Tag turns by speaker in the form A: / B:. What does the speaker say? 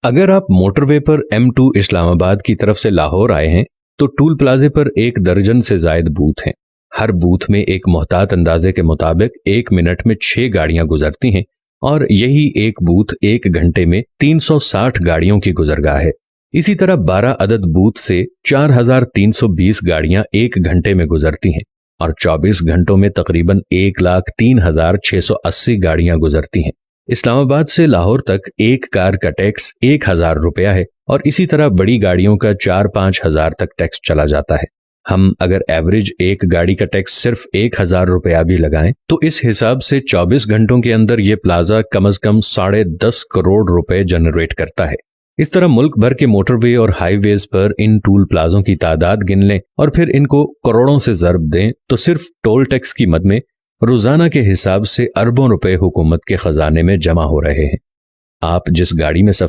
A: اگر آپ موٹر وے پر M2 اسلام آباد کی طرف سے لاہور آئے ہیں تو ٹول پلازے پر 1 درجن سے زائد بوتھ ہیں۔ ہر بوتھ میں ایک محتاط اندازے کے مطابق 1 منٹ میں 6 گاڑیاں گزرتی ہیں اور یہی ایک بوتھ 1 گھنٹے میں 360 گاڑیوں کی گزرگاہ ہے۔ اسی طرح 12 عدد بوتھ سے 4320 گاڑیاں 1 گھنٹے میں گزرتی ہیں اور 24 گھنٹوں میں تقریباً 1,03,680 گاڑیاں گزرتی ہیں۔ اسلام آباد سے لاہور تک ایک کار کا ٹیکس 1,000 روپیہ ہے اور اسی طرح بڑی گاڑیوں کا 4-5 ہزار تک ٹیکس چلا جاتا ہے۔ ہم اگر ایوریج ایک گاڑی کا ٹیکس صرف 1,000 روپیہ بھی لگائیں تو اس حساب سے 24 گھنٹوں کے اندر یہ پلازا کم از کم 10.5 کروڑ روپے جنریٹ کرتا ہے۔ اس طرح ملک بھر کے موٹر وے اور ہائی ویز پر ان ٹول پلازوں کی تعداد گن لیں اور پھر ان کو کروڑوں سے ضرب دیں تو صرف ٹول ٹیکس کی مد میں روزانہ کے حساب سے اربوں روپے حکومت کے خزانے میں جمع ہو رہے ہیں۔ آپ جس گاڑی میں